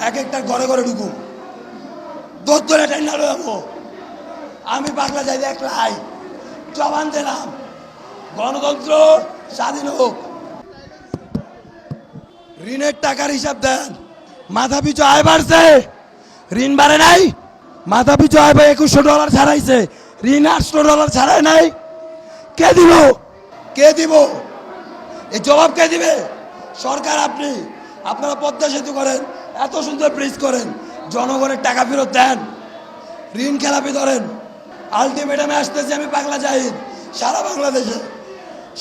এক একটা ঘরে ঘরে ঢুকু দোরে টেন্ডার যাবো। আমি পাগলা যাই একলাই জবান দিলাম গণতন্ত্র স্বাধীন হোক। ঋণের টাকার হিসাব দেন, মাথা পিছু আয় বাড়ছে, ঋণ বাড়ে নাই। মাথা পিছু আয় $2100 ছাড়াইছে, ঋণ $800 ছাড়ায় নাই। কে দিব? কে দিব? এই জবাব কে দিবে? সরকার। আপনি আপনারা পদ্মা সেতু করেন, এত সুন্দর ব্রিজ করেন, জনগণের টাকা ফেরত দেন, ঋণ খেলাপি ধরেন। আলটিমেটামে আসতেছে আমি পাগলা জাহিদ, সারা বাংলাদেশে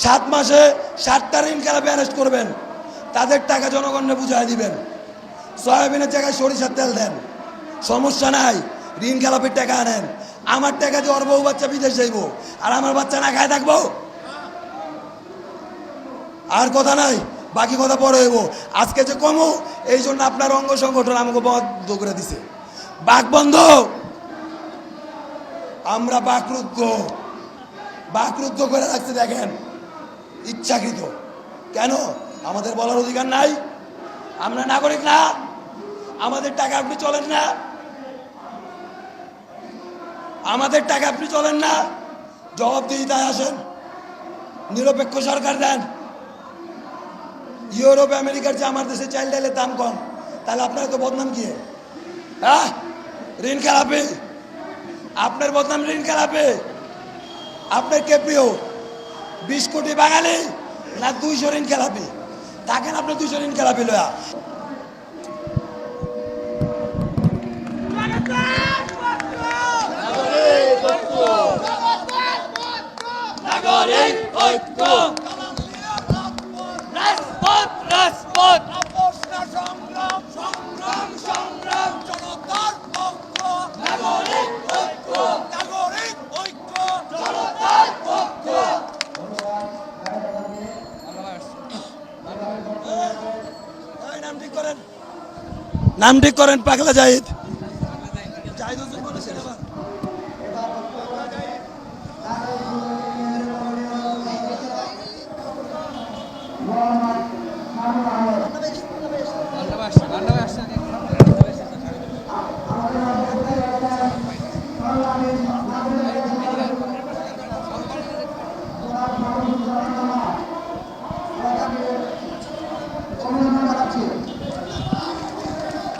7 মাসে 60টা ঋণ খেলাপি অ্যারেস্ট করবেন, তাদের টাকা জনগণকে বুঝাই দিবেন। সয়াবিনের জায়গায় সরিষার তেল দেন, সমস্যা নাই। ঋণ খেলাপির টাকা আনেন, আমার টাকা দিয়ে ওর বউ বাচ্চা বিদেশ যাইব, আর আমার বাচ্চা না খায় থাকবো? আর কথা নাই, বাকি কথা পরে হইব। আজকে যে কমো, এই জন্য আপনার অঙ্গ সংগঠন আমাকে বন্ধ করে দিছে। বাক বন্ধ। আমরা বাকরুদ্ধ করে রাখতে দেখেন, ইচ্ছাকৃত। কেন? আমাদের বলার অধিকার নাই? আমরা নাগরিক না? আমাদের টাকা আপনি চলেন না? আমাদের টাকা আপনি চলেন না? জবাবদিহিতায় আসেন, নিরপেক্ষ সরকার দেন। ইউরোপ আমেরিকার যে আমার দেশে চাল ডালের দাম কম, তাহলে আপনার তো বদনাম কি? হ্যাঁ, ঋণ খেলাপি। আপনার বদনাম ঋণ খেলাপি। আপনার কে প্রিয়, 20 কোটি বাঙালি না 200 ঋণ খেলাপি? থাকেন আপনি 200 ঋণ খেলাপি লয়া। নাগরিক ঐক্য, রাজপথ রাজপথ, সংগ্রাম সংগ্রাম সংগ্রাম, জনতার পক্ষ। নাগরিক ঐক্য, নাগরিক ঐক্য, জনতার পক্ষ। নাম ঠিক করেন, নাম ঠিক করেন। পাগলা জাহিদ, জাহিদ হোসেন বলেছেন আবার।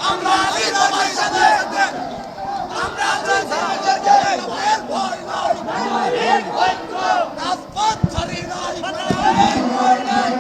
আমরা আছি তোমার সাথে, আমরা আছি তোমার সাথে, ভয় নাই। নাগরিক ঐক্য, রাজপথ ছাড়ি নাই। ভয় নাই।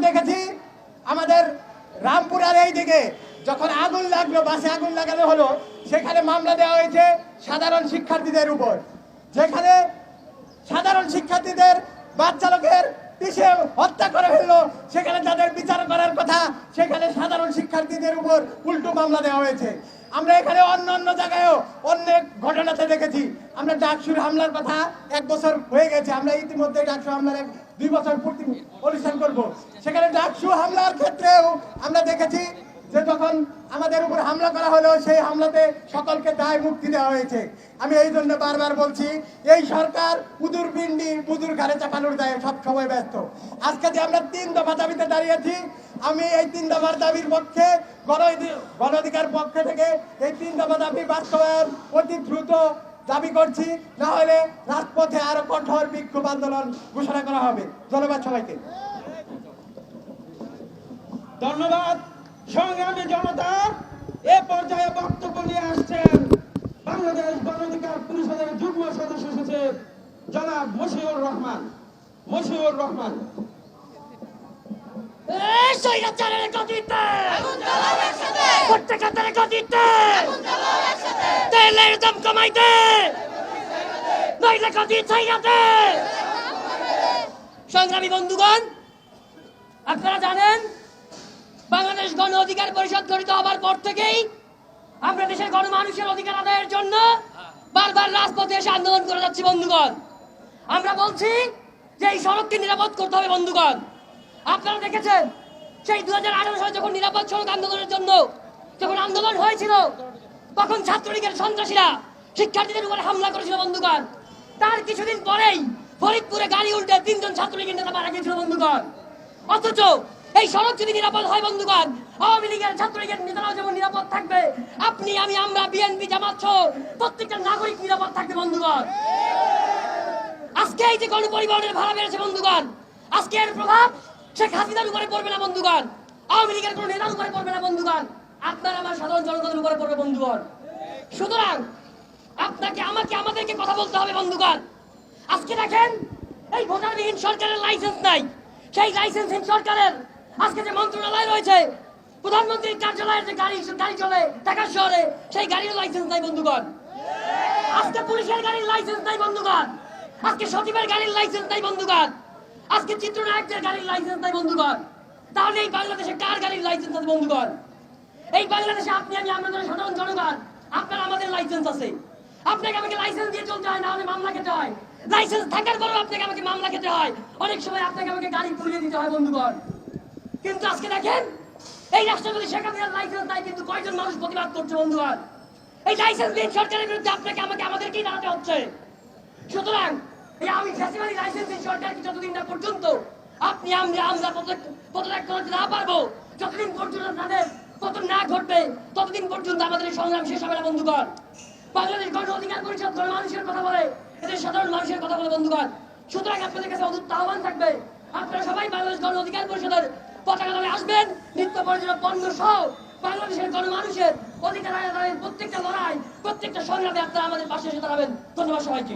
দেখেছি আমাদের রামপুরার এই দিকে যখন আগুন লাগলো, বাসে আগুন লাগানো হলো, সেখানে মামলা দেওয়া হয়েছে সাধারণ শিক্ষার্থীদের উপর। যেখানে সাধারণ শিক্ষার্থীদের বাচ্চা লোকের পিছিয়ে হত্যা করে ফেললো, সেখানে তাদের বিচার করার কথা, সেখানে সাধারণ শিক্ষার্থীদের উপর উল্টো মামলা দেওয়া হয়েছে। আমরা এখানে অন্য জায়গায়ও অনেক ঘটনাতে দেখেছি। আমরা ডাকসুর হামলার কথা 1 বছর হয়ে গেছে, আমরা ইতিমধ্যে ডাকসু হামলার 2 বছর পূর্তি অনুষ্ঠান করব। সেখানে ডাকসু হামলার ক্ষেত্রেও আমরা দেখেছি যে যখন আমাদের উপর হামলা করা হলো, সেই হামলাতে সকলকে দায় মুক্তি দেওয়া হয়েছে। আমি এই জন্য বারবার বলছি, এই সরকার উদুর পিণ্ডি বুদুর ঘাড়ে চাপানোর দায়ে সবসময় ব্যস্ত। আজকে যে আমরা 3 দফা দাবিতে দাঁড়িয়েছি, আমি এই 3 দফার দাবির পক্ষে, গণ অধিকার পক্ষে থেকে এই 3 দফা দাবি বাস্তবায়ন অতি দ্রুত দাবি করছি, না হলে রাজপথে আরো কঠোর বিক্ষোভ আন্দোলন ঘোষণা করা হবে। ধন্যবাদ সবাইকে। ধন্যবাদ সংগ্রামী জনতা। এ পর্যায়ে বক্তব্য নিয়ে আসছেন বাংলাদেশ গণ অধিকার পরিষদের যুগ্ম সদস্য সচিব জনাব মশিউর রহমান। তেলের দাম কমাইতে, সংগ্রামী বন্ধুগণ, আপনারা জানেন বাংলাদেশ গণ অধিকার পরিষদ গঠিত হবার পর থেকেই আমরা দেশের গণমানুষের অধিকার আদায়ের জন্য বারবার রাজপথে এসে আন্দোলন করে যাচ্ছি বন্ধুগণ। আমরা বলছি যে এই সড়ককে নিরাপদ করতে হবে বন্ধুগণ। আপনারা দেখেছেন সেই 2018 সালে যখন নিরাপদ সড়ক আন্দোলনের জন্য যখন আন্দোলন হয়েছিল, তখন ছাত্রলীগের সন্ত্রাসীরা শিক্ষার্থীদের উপরে হামলা করেছিল বন্ধুগণ। তার কিছুদিন পরেই ফরিদপুরে গাড়ি উল্টে 3 জন ছাত্রলীগের নেতা মারা গিয়েছিল বন্ধুগণ। অথচ এই সড়ক যদি নিরাপদ হয় বন্ধুগণ, আওয়ামী লীগের ছাত্রলীগের নেতারাও যেমন নিরাপদ থাকবে, আপনি আমি আমরা বিএনপি জামাত সহ প্রত্যেকটা নাগরিক নিরাপদ থাকবে বন্ধুগণ। আজকে এই যে গণপরিবহনের ভাড়া বেড়েছে বন্ধুগণ, আজকে এর প্রভাব শেখ হাসিনার উপরে পড়বে না বন্ধুগণ, আওয়ামী লীগের কোনো নেতার উপরে পড়বে না বন্ধুগণ, আপনার আমার সাধারণ জনগণের উপরে পড়বে বন্ধুগণ। সুতরাং আপনাকে আমাদেরকে কথা বলতে হবে বন্ধুগণ। আজকে দেখেন এই ভোটারবিহীন সরকারের লাইসেন্স নাই, সেই লাইসেন্সহীন সরকারের আজকে যে মন্ত্রণালয় রয়েছে, প্রধানমন্ত্রীর কার্যালয়ের যে গাড়ি চলে ঢাকা শহরে, সেই গাড়ির লাইসেন্স নাই বন্ধুগণ। আজকে পুলিশের গাড়ির লাইসেন্স নাই বন্ধুগণ, আজকে সচিবের গাড়ির লাইসেন্স নাই বন্ধুগণ, আজকে চিত্রনায়কদের গাড়ির লাইসেন্স নাই বন্ধুগণ। তাহলে এই বাংলাদেশে কার গাড়ির লাইসেন্স আছে বন্ধুগণ? এই বাংলাদেশে আপনি আমি আমরা সাধারণ জনগণ, আপনার আমাদের লাইসেন্স আছে। আপনাকে আমাকে লাইসেন্স দিয়ে চলতে হয়, না হলে মামলা খেতে হয়। লাইসেন্স থাকার পরেও আপনাকে আমাকে মামলা খেতে হয়, অনেক সময় আপনাকে আমাকে গাড়ি পুড়িয়ে দিতে হয় বন্ধুগণ। কিন্তু আজকে দেখেন এই রাষ্ট্রপতি শেখ হাসিনার লাইসেন্স নাই, কিন্তু কয়জন মানুষ প্রতিবাদ করছে বন্ধুগণ। এই লাইসেন্সহীন সরকারের বিরুদ্ধে আপনাকে আমাদেরকেই দাঁড়াতে হচ্ছে। সুতরাং এই আমি ফ্যাসিবাদী লাইসেন্সহীন সরকারকে যতদিন না পর্যন্ত আপনি আমরা পদত্যাগ করতে না পারবো, যতদিন পর্যন্ত তাদের পতন না ঘটবে, ততদিন পর্যন্ত আমাদের সংগ্রাম শেষ হবে না বন্ধুগণ। বাংলাদেশ গণ অধিকার পরিষদ গণমানুষের কথা বলে, এদের সাধারণ মানুষের কথা বলে বন্ধুগণ। সুতরাং আপনাদের কাছে অদূর আহ্বান থাকবে, আপনারা সবাই বাংলাদেশ গণ অধিকার পরিষদের পতাকা তলে আসবেন। নিত্য প্রয়োজনীয় পণ্য সহ বাংলাদেশের গণমানুষের অধিকার আদায়ের প্রত্যেকটা লড়াই, প্রত্যেকটা সংগ্রামে আপনারা আমাদের পাশে এসে দাঁড়াবেন। ধন্যবাদ সবাইকে।